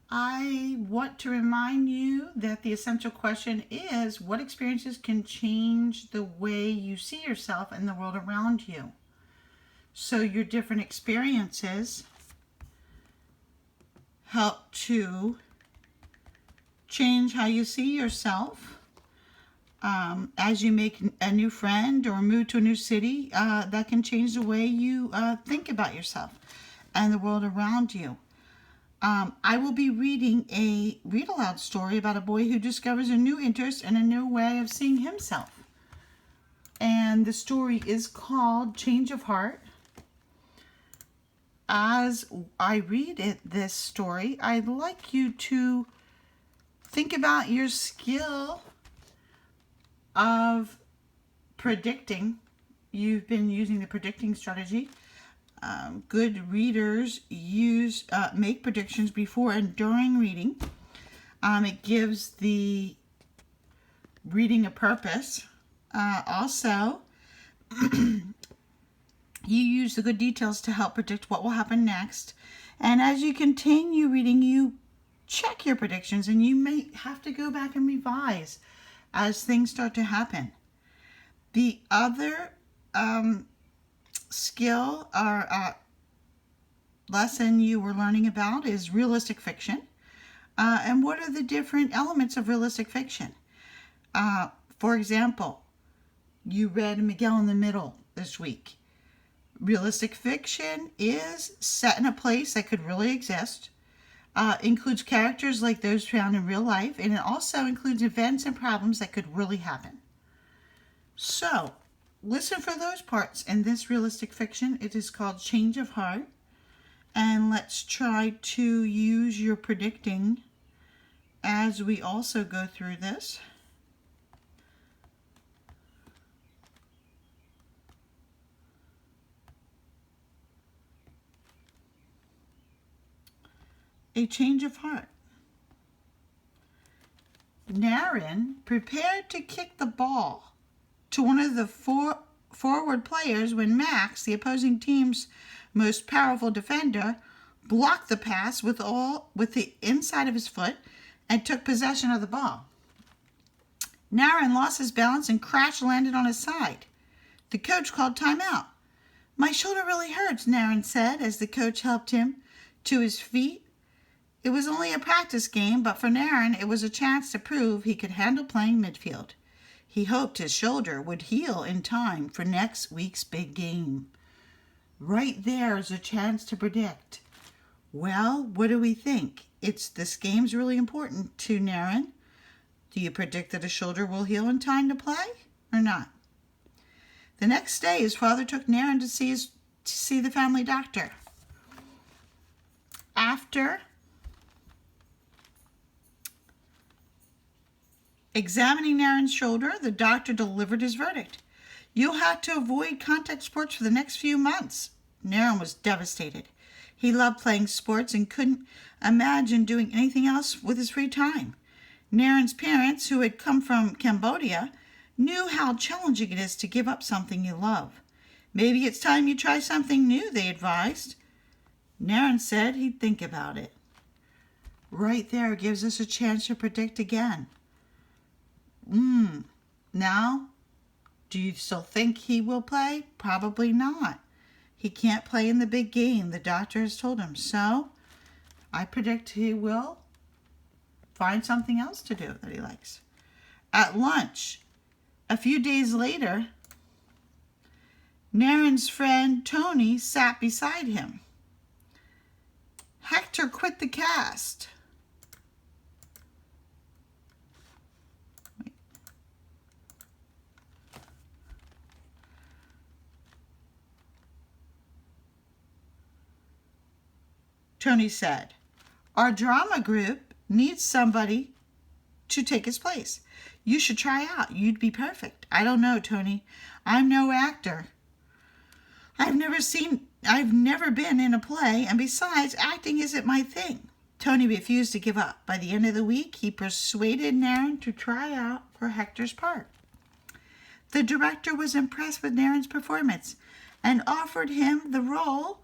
I want to remind you that the essential question is, what experiences can change the way you see yourself and the world around you? So your different experiences help to change how you see yourself. As you make a new friend or move to a new city, that can change the way you think about yourself and the world around you. I will be reading a read-aloud story about a boy who discovers a new interest and a new way of seeing himself. And the story is called Change of Heart. As I read this story, I'd like you to think about your skill of predicting. You've been using the predicting strategy. Good readers make predictions before and during reading. It gives the reading a purpose. Also, you use the good details to help predict what will happen next. And as you continue reading, you check your predictions, and you may have to go back and revise as things start to happen. The other skill or lesson you were learning about is realistic fiction. And what are the different elements of realistic fiction? For example, you read Miguel in the Middle this week. Realistic fiction is set in a place that could really exist, includes characters like those found in real life, and it also includes events and problems that could really happen. So, listen for those parts in this realistic fiction. It is called Change of Heart. And let's try to use your predicting as we also go through this. A change of heart. Naren prepared to kick the ball to one of the forward players when Max, the opposing team's most powerful defender, blocked the pass with the inside of his foot and took possession of the ball. Naren lost his balance and crash landed on his side. The coach called timeout. "My shoulder really hurts," Naren said as the coach helped him to his feet. It was only a practice game, but for Naren, it was a chance to prove he could handle playing midfield. He hoped his shoulder would heal in time for next week's big game. Right there is a chance to predict. Well, what do we think? This game's really important to Naren. Do you predict that his shoulder will heal in time to play or not? The next day, his father took Naren to see the family doctor. After examining Naren's shoulder, the doctor delivered his verdict. "You'll have to avoid contact sports for the next few months." Naren was devastated. He loved playing sports and couldn't imagine doing anything else with his free time. Naren's parents, who had come from Cambodia, knew how challenging it is to give up something you love. "Maybe it's time you try something new," they advised. Naren said he'd think about it. Right there gives us a chance to predict again. Now, do you still think he will play? Probably not. He can't play in the big game, the doctor has told him. So, I predict he will find something else to do that he likes. At lunch, a few days later, Naren's friend Tony sat beside him. Hector quit the cast. Tony said, "Our drama group needs somebody to take his place. You should try out. You'd be perfect." "I don't know, Tony. I'm no actor. I've never been in a play, and besides, acting isn't my thing." Tony refused to give up. By the end of the week, he persuaded Naren to try out for Hector's part. The director was impressed with Naren's performance and offered him the role